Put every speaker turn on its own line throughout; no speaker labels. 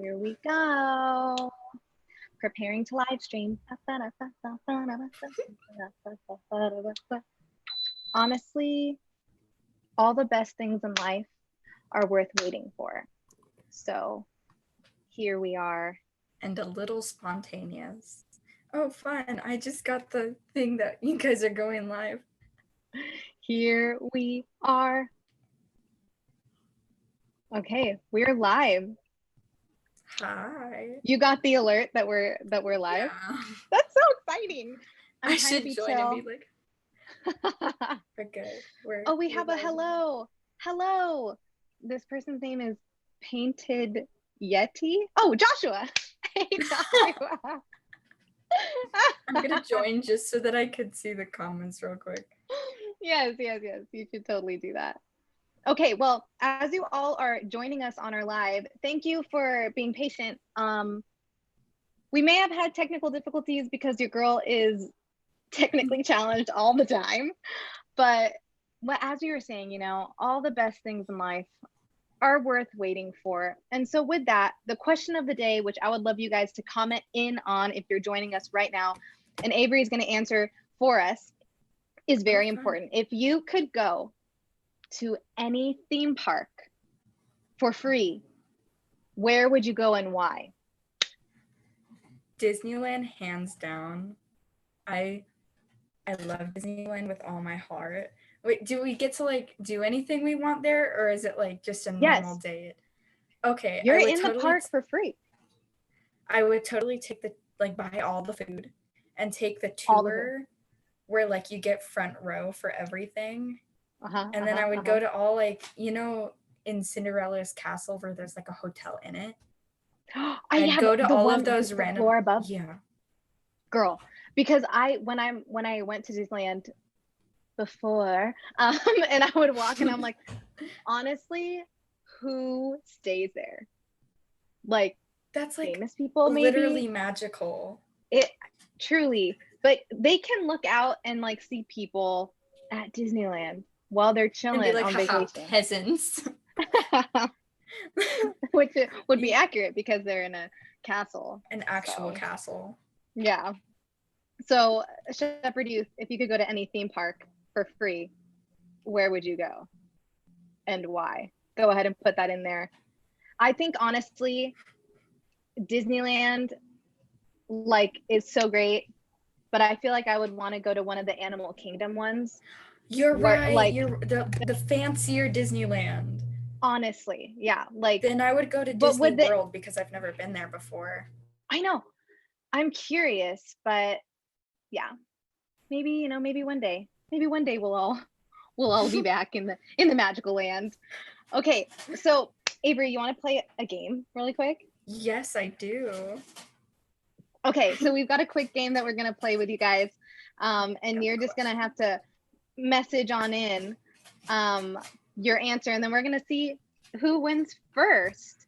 Here we go. Preparing to live stream. Honestly, all the best things in life are worth waiting for. So here we are.
And a little spontaneous. Oh, fun. I just got the thing that you guys are going live.
Here we are. Okay, we're live.
Hi.
You got the alert that we're live?
Yeah.
That's so exciting.
I should join
chill.
and be like, okay.
Oh, we have a hello. Hello. This person's name is Painted Yeti. Oh, Joshua. Hey, Joshua.
I'm gonna join just so that I could see the comments real quick.
Yes. You should totally do that. Okay, well, as you all are joining us on our live, thank you for being patient. We may have had technical difficulties because your girl is technically challenged all the time, but as we were saying, you know, all the best things in life are worth waiting for. And so with that, the question of the day, which I would love you guys to comment in on if you're joining us right now, and Avery is going to answer for us, is very important. If you could go to any theme park for free, where would you go and why?
Disneyland, hands down. I love Disneyland with all my heart. Wait, do we get to like do anything we want there, or is it like just a normal day? Okay,
you're in the park for free.
I would totally take buy all the food and take the tour where like you get front row for everything. And then I would go to all in Cinderella's castle where there's like a hotel in it. I'd go to all of those random
floor above.
Yeah.
Girl, because when I went to Disneyland before, and I would walk and I'm like, honestly, who stays there? Like,
that's like
famous people,
literally
maybe?
Magical.
It truly, but they can look out and like see people at Disneyland while they're chilling and be like, on vacation.
Peasants.
Which would be accurate because they're in a castle.
An actual castle.
Yeah. So, Shepherd Youth, if you could go to any theme park for free, where would you go? And why? Go ahead and put that in there. I think, honestly, Disneyland, is so great, but I feel like I would want to go to one of the Animal Kingdom ones.
You're right. You're the fancier Disneyland.
Honestly, yeah.
Then I would go to Disney World because I've never been there before.
I know. I'm curious, but yeah, maybe one day. Maybe one day we'll all be back in the magical land. Okay, so Avery, you want to play a game really quick?
Yes, I do.
Okay, so we've got a quick game that we're gonna play with you guys, and you're just gonna have to message on in your answer, and then we're gonna see who wins first.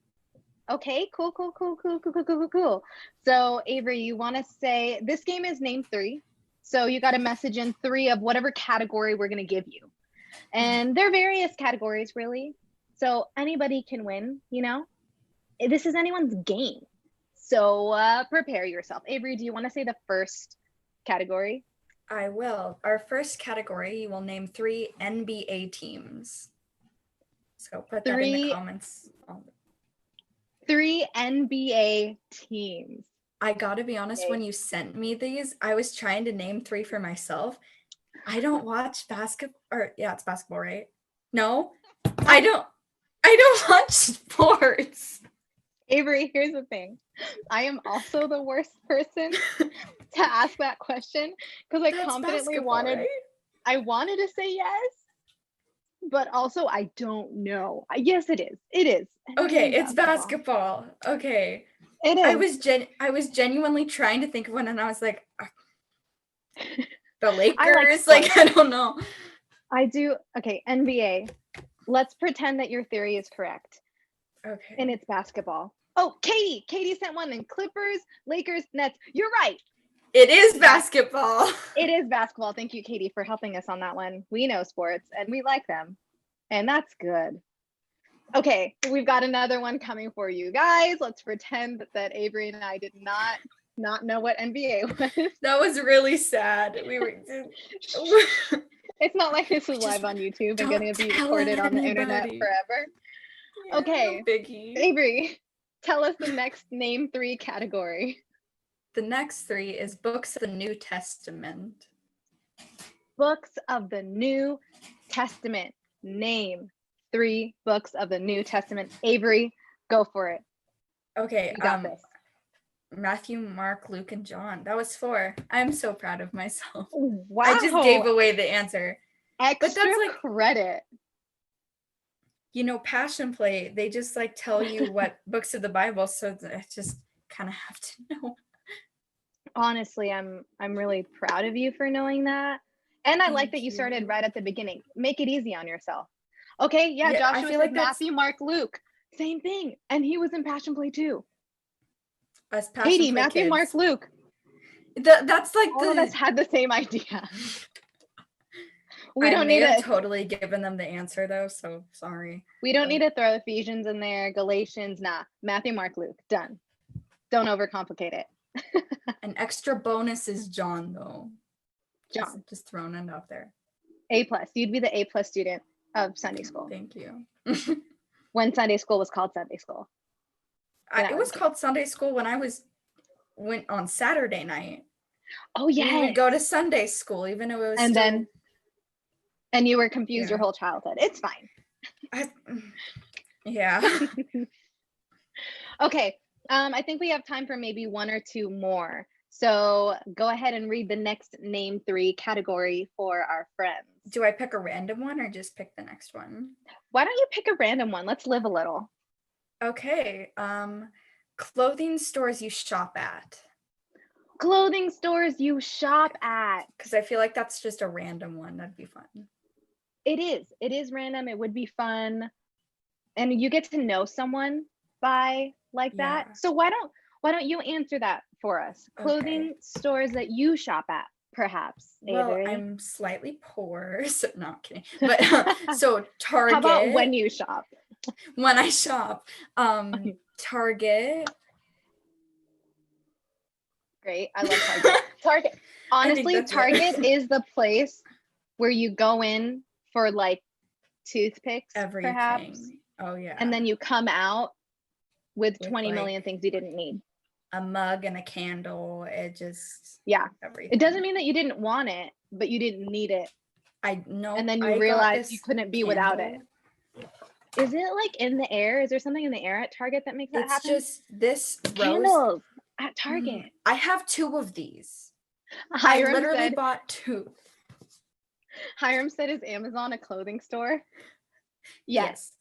Okay, cool. So Avery, you want to say this game is name 3, so you got to message in 3 of whatever category we're gonna give you, and there are various categories really, so anybody can win. You know, this is anyone's game. So prepare yourself. Avery, do you want to say the first category?
I will. Our first category, you will name 3 NBA teams. So put that in the comments.
3 NBA teams.
I gotta be honest, when you sent me these, I was trying to name 3 for myself. I don't watch basketball, or yeah, it's basketball, right? No, I don't watch sports.
Avery, here's the thing. I am also the worst person to ask that question because I confidently wanted, right? I wanted to say yes, but also I don't know. Yes, it is. It is.
Okay, it's basketball. Okay.
It is.
I was genuinely trying to think of one, and I was like, the Lakers. I don't know.
I do. Okay, NBA. Let's pretend that your theory is correct.
Okay.
And it's basketball. Oh, Katie sent one. And Clippers, Lakers, Nets. You're right.
It is basketball.
It is basketball. Thank you, Katie, for helping us on that one. We know sports and we like them. And that's good. Okay, we've got another one coming for you guys. Let's pretend that Avery and I did not know what NBA was.
That was really sad. We were.
It's not like this is live on YouTube and going to be recorded on the internet forever.
Yeah,
okay,
no biggie.
Avery, tell us the next name 3 category.
The next 3 is books of the New Testament.
Books of the New Testament. Name 3 books of the New Testament. Avery, go for it.
Okay,
you got this.
Matthew, Mark, Luke, and John. That was 4. I'm so proud of myself.
Wow.
I just gave away the answer.
Extra but that's like credit.
You know, Passion Play, they just like tell you what books of the Bible, so I just kind of have to know.
Honestly, I'm really proud of you for knowing that. And I like that you started right at the beginning. Make it easy on yourself. Okay, yeah, Joshua said like Matthew, Mark, Luke. Same thing. And he was in Passion Play too.
Us Passion
Katie,
Play
Matthew,
kids.
Mark, Luke.
That's like
all of us had the same idea.
We don't need to totally given them the answer though, so sorry.
We don't need to throw Ephesians in there, Galatians, nah. Matthew, Mark, Luke, done. Don't overcomplicate it.
An extra bonus is John though.
John.
Just throwing it out there.
A+. You'd be the A+ student of Sunday school.
Thank you.
When Sunday school was called Sunday school.
It was called Sunday school when I went on Saturday night.
Oh yeah.
We would go to Sunday school, even though it was
and you were confused your whole childhood. It's fine.
Yeah.
Okay. I think we have time for maybe 1 or 2 more. So go ahead and read the next name 3 category for our friends.
Do I pick a random one or just pick the next one?
Why don't you pick a random one? Let's live a little.
Okay. Clothing stores you shop at.
Clothing stores you shop at.
Because I feel like that's just a random one. That'd be fun.
It is random. It would be fun. And you get to know someone by like that. So why don't you answer that for us? Clothing stores that you shop at, perhaps.
Well,
Avery.
I'm slightly poor, so not kidding. But so Target.
How about when you shop?
When I shop, Target.
Great, I love Target. Target. Honestly, Target is the place where you go in for like toothpicks,
everything.
Perhaps.
Oh yeah.
And then you come out with 20 million things you didn't need.
A mug and a candle. It just everything.
It doesn't mean that you didn't want it, but you didn't need it.
I know.
And then you realized you couldn't be without it. Is it like in the air? Is there something in the air at Target that makes that happen?
It's just this
candles at Target.
I have 2 of these.
Hiram
I literally bought 2.
Hiram said, "Is Amazon a clothing store?" Yes.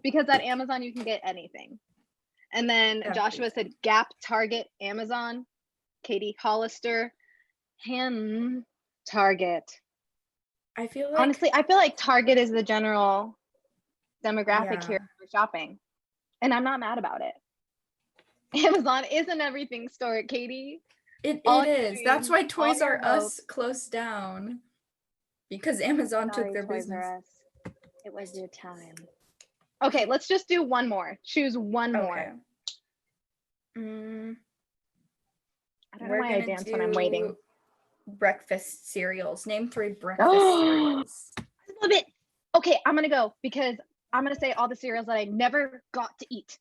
Because at Amazon you can get anything. And then Joshua said Gap, Target, Amazon. Katie, Hollister, Target.
I feel like
honestly, I feel like Target is the general demographic here for shopping. And I'm not mad about it. Amazon is an everything store, Katie.
It is. That's why Toys R Us closed down. Because Amazon took their business.
It was your time. Okay, let's just do one more. Choose one more. I don't know why I dance when I'm waiting.
Breakfast cereals. Name 3 breakfast cereals.
I love it. Okay, I'm gonna go because I'm gonna say all the cereals that I never got to eat.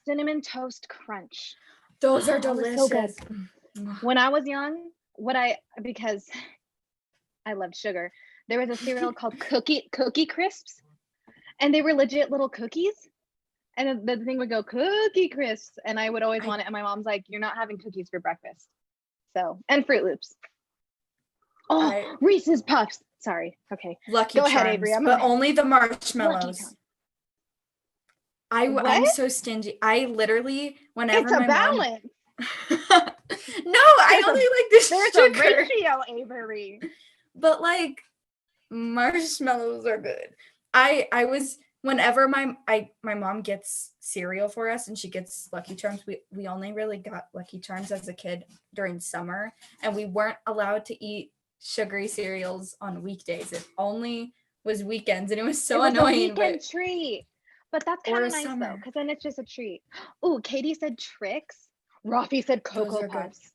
Cinnamon Toast Crunch.
Those are delicious. So good.
When I was young, because I loved sugar, there was a cereal called Cookie Crisps, and they were legit little cookies. And the thing would go Cookie Crisps, and I would always want it. And my mom's like, "You're not having cookies for breakfast." So, and Fruit Loops. Reese's Puffs. Sorry. Okay.
Lucky Charms. Go ahead, Avery. But only the marshmallows. I'm so stingy. I literally, whenever
it's a balance.
No, I only like the sugar.
There's a ratio, Avery.
But like, marshmallows are good. I was whenever my mom gets cereal for us and she gets Lucky Charms, we only really got Lucky Charms as a kid during summer, and we weren't allowed to eat sugary cereals on weekdays. It only was weekends, and it was so
it was
annoying.
A weekend treat. But that's kind of nice
summer.
though, because then it's just a treat. Oh, Katie said tricks. Rafi said Cocoa Puffs.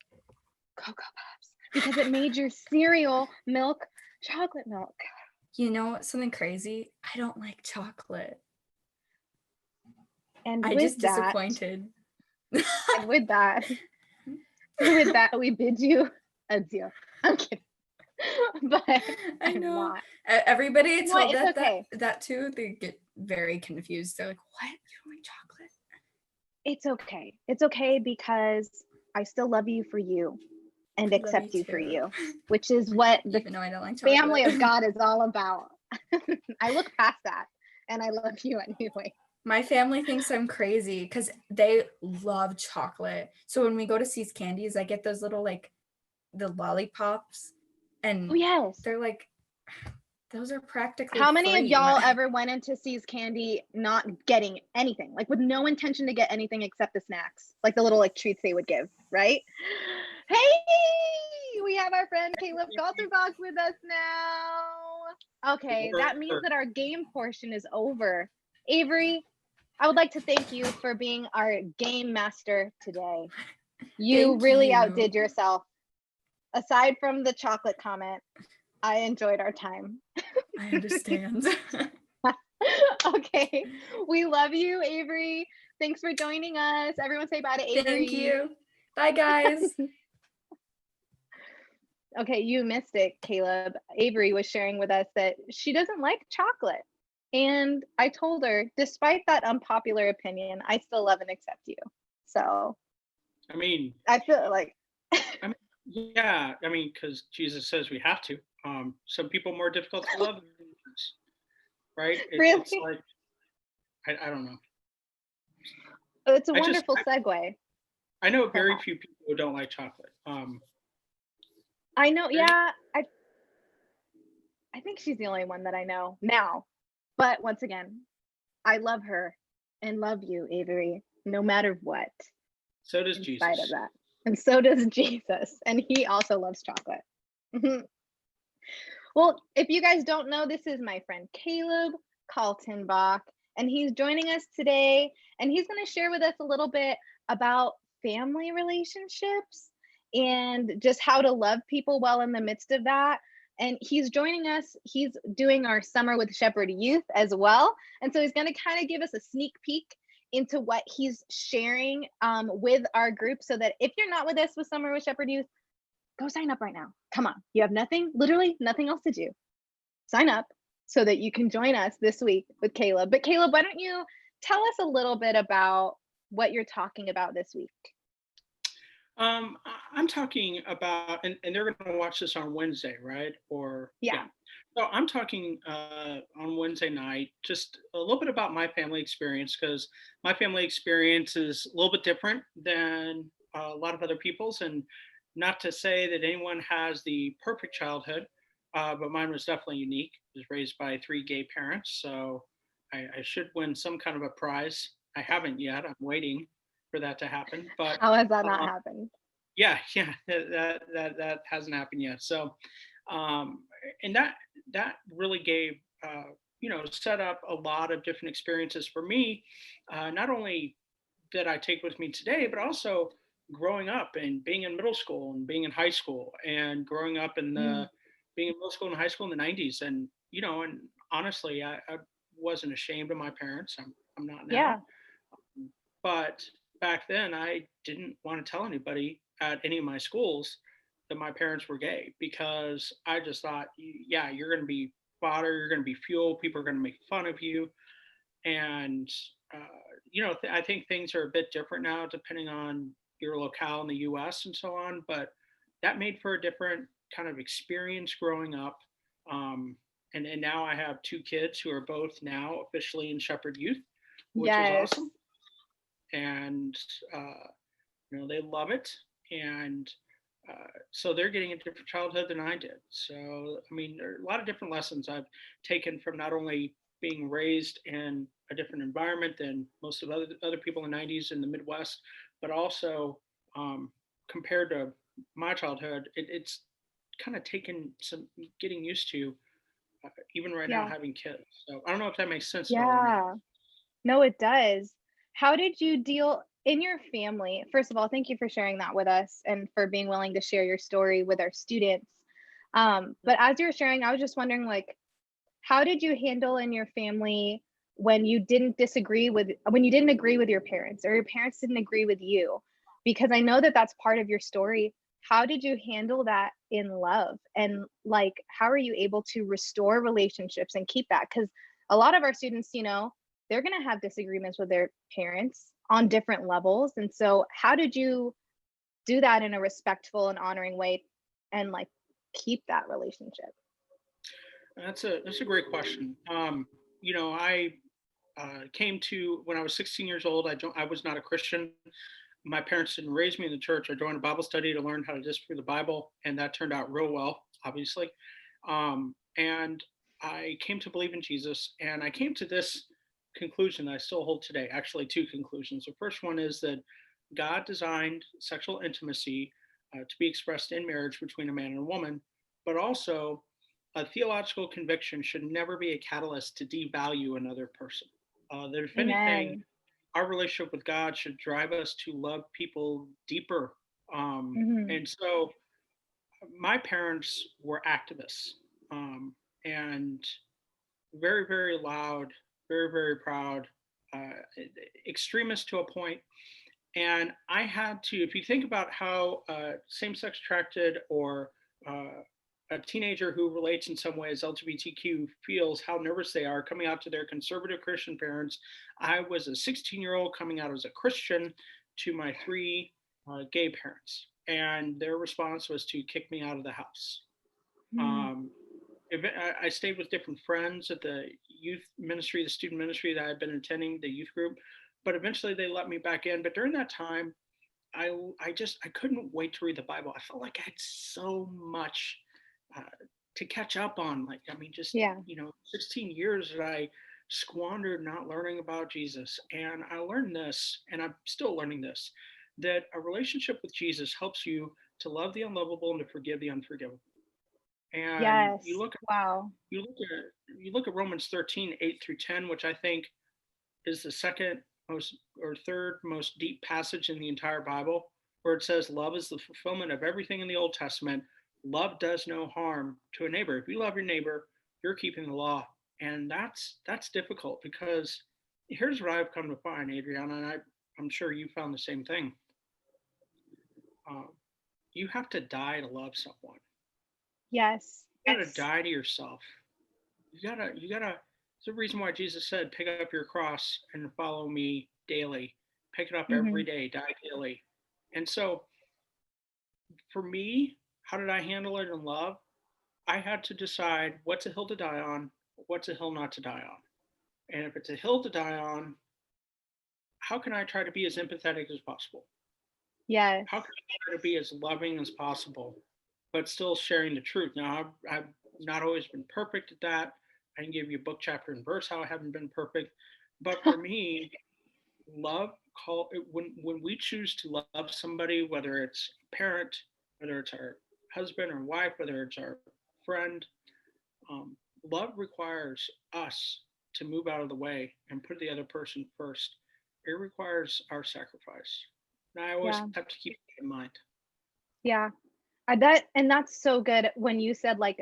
Cocoa Puffs. Because it made your cereal milk chocolate milk.
You know something crazy? I don't like chocolate.
And
I just disappointed.
And with that, we bid you adieu. I'm kidding. But
I know. Not. Everybody I told that too, they get very confused. They're like, what? You don't like chocolate?
It's okay. It's okay because I still love you for you and accept you for you, which is what the family of God is all about. I look past that and I love you anyway.
My family thinks I'm crazy because they love chocolate. So when we go to See's Candies, I get those little like the lollipops, and they're like, those are practically
How many of y'all ever went into See's Candy not getting anything, like with no intention to get anything except the snacks, like the little like treats they would give, right? Hey, we have our friend Caleb Galterbox with us now. Okay, that means that our game portion is over. Avery, I would like to thank you for being our game master today. You really outdid yourself. Aside from the chocolate comment, I enjoyed our time.
I understand.
Okay, we love you, Avery. Thanks for joining us. Everyone say bye to Avery.
Thank you. Bye, guys.
Okay, you missed it, Caleb. Avery was sharing with us that she doesn't like chocolate. And I told her, despite that unpopular opinion, I still love and accept you. So,
I mean,
I feel like,
yeah, I mean, because Jesus says we have to. Some people more difficult to love than others, right?
Really?
It's like, I don't know.
It's a wonderful segue.
I know very few people who don't like chocolate.
I know, yeah. I think she's the only one that I know now. But once again, I love her and love you, Avery, no matter what.
So does Jesus.
In spite of that. And so does Jesus. And he also loves chocolate. Well, if you guys don't know, this is my friend Caleb Kaltenbach, and he's joining us today. And he's going to share with us a little bit about family relationships and just how to love people well in the midst of that. And he's joining us. He's doing our Summer with Shepherd Youth as well. And so he's going to kind of give us a sneak peek into what he's sharing with our group, so that if you're not with us with Summer with Shepherd Youth, go sign up right now. Come on. You have literally nothing else to do. Sign up so that you can join us this week with Caleb. But Caleb, why don't you tell us a little bit about what you're talking about this week?
I'm talking about, and they're going to watch this on Wednesday, right? Or
yeah.
So I'm talking on Wednesday night, just a little bit about my family experience, because my family experience is a little bit different than a lot of other people's. And not to say that anyone has the perfect childhood, but mine was definitely unique. I was raised by 3 gay parents, so I should win some kind of a prize. I haven't yet. I'm waiting for that to happen. But
how has that not happened?
Yeah, that hasn't happened yet. So, and that really gave set up a lot of different experiences for me. Not only that I take with me today, but also growing up and being in middle school and being in high school and growing up in being in middle school and high school in the 90s. And and honestly, I wasn't ashamed of my parents. I'm not now.
Yeah.
But back then, I didn't want to tell anybody at any of my schools that my parents were gay, because I just thought, yeah, you're going to be fodder, you're going to be fuel, people are going to make fun of you. And I think things are a bit different now depending on your locale in the US and so on, but that made for a different kind of experience growing up. And now I have 2 kids who are both now officially in Shepherd Youth, which is awesome. And they love it. And so they're getting a different childhood than I did. So, I mean, there are a lot of different lessons I've taken from not only being raised in a different environment than most of other people in the 90s in the Midwest, but also compared to my childhood, it's kind of taken some getting used to even right now
Yeah.
having kids. So I don't know if that makes sense at all or not.
Yeah. No, it does. How did you deal in your family? First of all, thank you for sharing that with us and for being willing to share your story with our students. But as you're sharing, I was just wondering, like, how did you handle in your family when you didn't agree with your parents or your parents didn't agree with you? Because I know that that's part of your story. How did you handle that in love? And like, how are you able to restore relationships and keep that? Because a lot of our students, they're going to have disagreements with their parents on different levels. And so, how did you do that in a respectful and honoring way and like keep that relationship?
That's a great question. I came to when I was 16 years old. I was not a Christian. My parents didn't raise me in the church. I joined a Bible study to learn how to disprove the Bible, and that turned out real well, obviously. And I came to believe in Jesus, and I came to this conclusion that I still hold today. Actually, two conclusions. The first one is that God designed sexual intimacy to be expressed in marriage between a man and a woman, but also a theological conviction should never be a catalyst to devalue another person. That if anything,
Amen.
our relationship with God should drive us to love people deeper.
Hmm.
And so my parents were activists, and very, very loud, very, very proud, uh, extremists to a point. And I had to, if you think about how same sex attracted or uh, a teenager who relates in some ways LGBTQ feels, how nervous they are coming out to their conservative Christian parents. I was a 16-year-old coming out as a Christian to my three gay parents, and their response was to kick me out of the house.
Mm.
Um, I stayed with different friends at the youth ministry, the student ministry that I had been attending, the youth group, but eventually they let me back in. But during that time, I couldn't wait to read the Bible. I felt like I had so much uh, to catch up on. Like, I mean, just,
Yeah.
16 years that I squandered not learning about Jesus. And I learned this, and I'm still learning this, that a relationship with Jesus helps you to love the unlovable and to forgive the unforgivable. And
Yes. Wow.
you look at Romans 13, 8 through 10, which I think is the second most or third most deep passage in the entire Bible, where it says love is the fulfillment of everything in the Old Testament. Love does no harm to a neighbor. If you love your neighbor, you're keeping the law. And that's difficult, because here's what I've come to find, Adriana, and I'm sure you found the same thing. Um, you have to die to love someone.
Yes.
You gotta die to yourself. You gotta. It's the reason why Jesus said, "Pick up your cross and follow me daily. Pick it up every
Hmm.
day, die daily." And so, for me, how did I handle it in love? I had to decide what's a hill to die on, what's a hill not to die on. And if it's a hill to die on, how can I try to be as empathetic as possible?
Yes.
How can I try to be as loving as possible, but still sharing the truth? Now, I've not always been perfect at that. I can give you book, chapter, and verse how I haven't been perfect. But for me, love when we choose to love somebody, whether it's a parent, whether it's our husband or wife, whether it's our friend, um, love requires us to move out of the way and put the other person first. It requires our sacrifice. And I always
Yeah.
have to keep that in mind.
Yeah. That's so good when you said like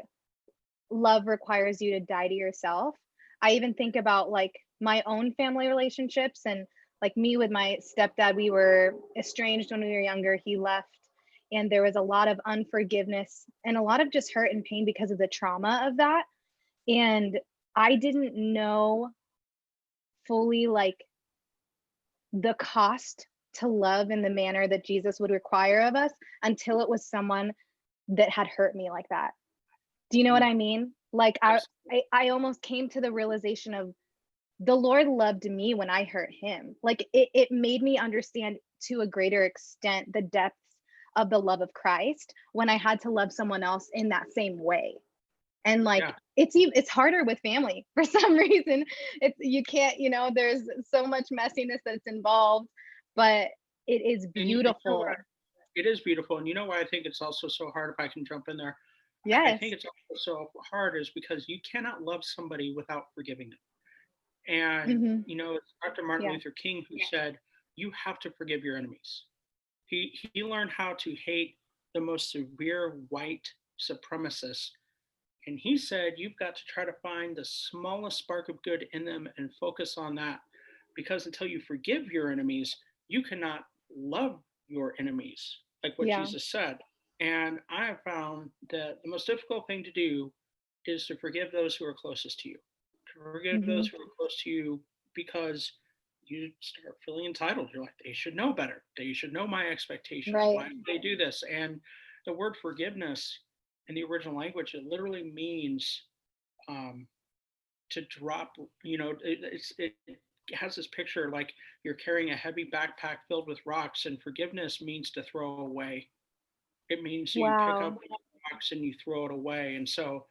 love requires you to die to yourself. I even think about like my own family relationships and like me with my stepdad, we were estranged when we were younger. He left and there was a lot of unforgiveness and a lot of just hurt and pain because of the trauma of that. And I didn't know fully like the cost to love in the manner that Jesus would require of us until it was someone that had hurt me like that. Do you know what
Mm,
I mean? Like
yes.
I almost came to the realization of the Lord loved me when I hurt him. Like it made me understand to a greater extent the depths of the love of Christ when I had to love someone else in that same way. And like
Yeah.
it's harder with family for some reason. It's you can't, there's so much messiness that's involved, but it is
And you know what?
beautiful.
It is beautiful. And you know why I think it's also so hard, if I can jump in there? I
Yes.
think it's also so hard is because you cannot love somebody without forgiving them. And, it's Dr. Martin
Yeah.
Luther King who said, you have to forgive your enemies. He learned how to hate the most severe white supremacists. And he said, you've got to try to find the smallest spark of good in them and focus on that. Because until you forgive your enemies, you cannot love your enemies, like what
Yeah.
Jesus said. And I have found that the most difficult thing to do is to forgive those who are closest to you, to forgive those who are close to you, because you start feeling entitled. You're like, they should know better. They should know my expectations.
Right.
Why did they do this? And the word forgiveness in the original language, it literally means um, to drop. It has this picture like you're carrying a heavy backpack filled with rocks, and forgiveness means to throw away. It means you pick up
Wow.
rocks and you throw it away. And so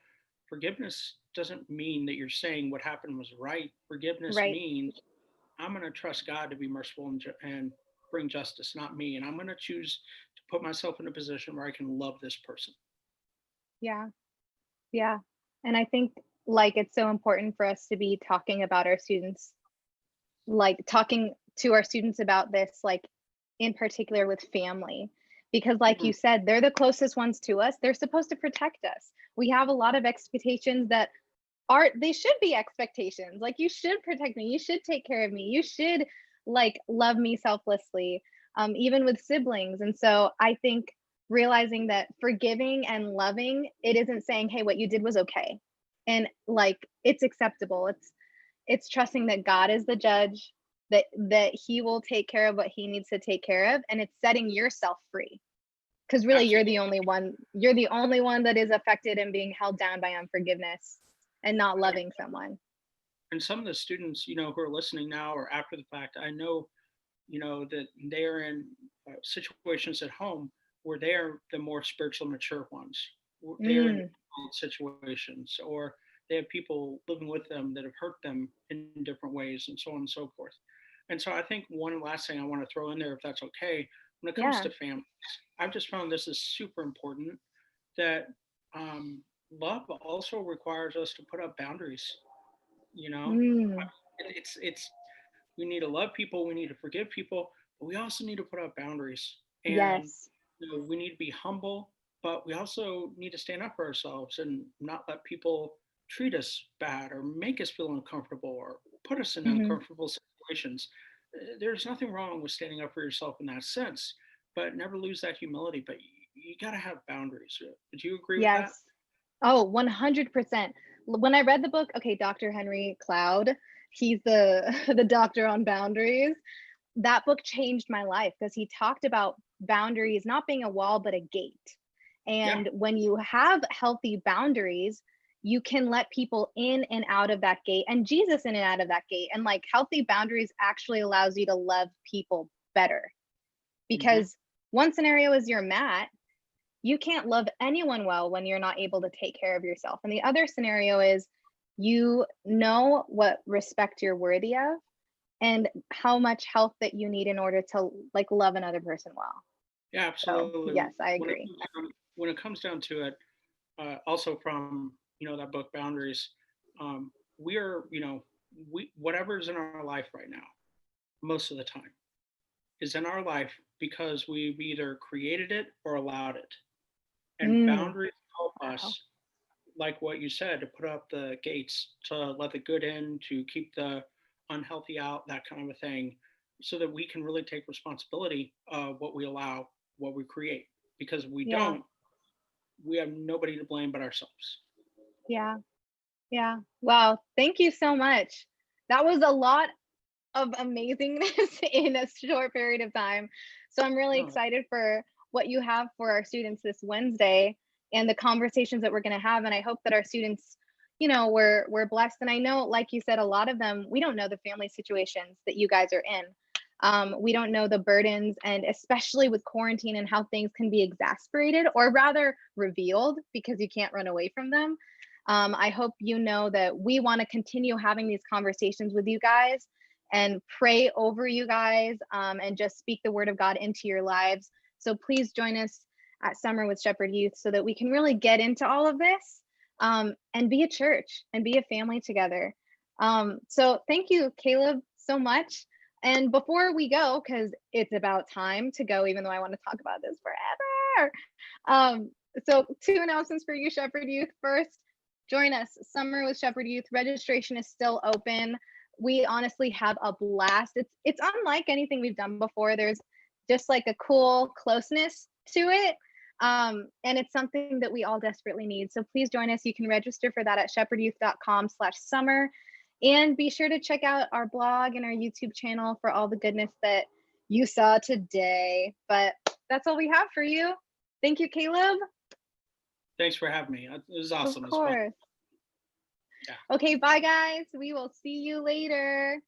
forgiveness doesn't mean that you're saying what happened was right. Forgiveness
Right.
means I'm going to trust God to be merciful and bring justice, not me. And I'm going to choose to put myself in a position where I can love this person.
Yeah. Yeah. And I think like it's so important for us to be talking about our students, like talking to our students about this, like in particular with family, because like
Mm-hmm.
you said, they're the closest ones to us. They're supposed to protect us. We have a lot of expectations that they should be expectations. Like you should protect me. You should take care of me. You should like love me selflessly, even with siblings. And so I think realizing that forgiving and loving, it isn't saying, hey, what you did was okay. And like it's acceptable. It's trusting that God is the judge, that he will take care of what he needs to take care of. And it's setting yourself free. Because really
Absolutely.
you're the only one that is affected and being held down by unforgiveness and not loving someone.
And some of the students, who are listening now or after the fact, I know, that they're in situations at home where they're the more spiritually mature ones. They're in
Mm,
situations, or they have people living with them that have hurt them in different ways, and so on and so forth. And so I think one last thing I want to throw in there, if that's okay, when it comes
yeah.
to families, I've just found this is super important that love also requires us to put up boundaries. You know,
Mm,
it's we need to love people, we need to forgive people, but we also need to put up boundaries. And
yes.
we need to be humble, but we also need to stand up for ourselves and not let people treat us bad or make us feel uncomfortable or put us in
Hmm.
uncomfortable situations. There's nothing wrong with standing up for yourself in that sense, but never lose that humility. But you got to have boundaries. Would you agree with that?
Yes. Oh, 100%. When I read the book, okay, Dr. Henry Cloud, he's the the doctor on boundaries. That book changed my life because he talked about boundaries not being a wall but a gate.
Yeah.
And when you have healthy boundaries, you can let people in and out of that gate and Jesus in and out of that gate. And like healthy boundaries actually allows you to love people better.
Hmm.
Because one scenario is you're Matt, you can't love anyone well when you're not able to take care of yourself. And the other scenario is you know what respect you're worthy of and how much help that you need in order to like love another person well.
Yeah,
So
absolutely.
yes, I
When it
agree.
comes down, when it comes down to it, also from that book Boundaries, we are we whatever's in our life right now, most of the time, is in our life because we've either created it or allowed it. And
Mm,
boundaries help
wow.
us, like what you said, to put up the gates, to let the good in, to keep the unhealthy out, that kind of a thing, so that we can really take responsibility of what we allow, what we create. Because we
Yeah.
don't, we have nobody to blame but ourselves.
Yeah. Yeah. Wow. Thank you so much. That was a lot of amazingness in a short period of time. So I'm really
No,
excited for what you have for our students this Wednesday and the conversations that we're going to have. And I hope that our students, we're blessed. And I know, like you said, a lot of them, we don't know the family situations that you guys are in. We don't know the burdens, and especially with quarantine and how things can be exasperated or rather revealed because you can't run away from them. I hope you know that we want to continue having these conversations with you guys and pray over you guys and just speak the word of God into your lives. So please join us at Summer with Shepherd Youth so that we can really get into all of this and be a church and be a family together. So thank you, Caleb, so much. And before we go, because it's about time to go, even though I want to talk about this forever. So 2 announcements for you, Shepherd Youth. First, join us, Summer with Shepherd Youth. Registration is still open. We honestly have a blast. It's unlike anything we've done before. There's just like a cool closeness to it. And it's something that we all desperately need. So please join us. You can register for that at shepherdyouth.com/summer. And be sure to check out our blog and our YouTube channel for all the goodness that you saw today. But that's all we have for you. Thank you, Caleb.
Thanks for having me. It was awesome.
Of course.
Yeah.
Okay, bye guys. We will see you later.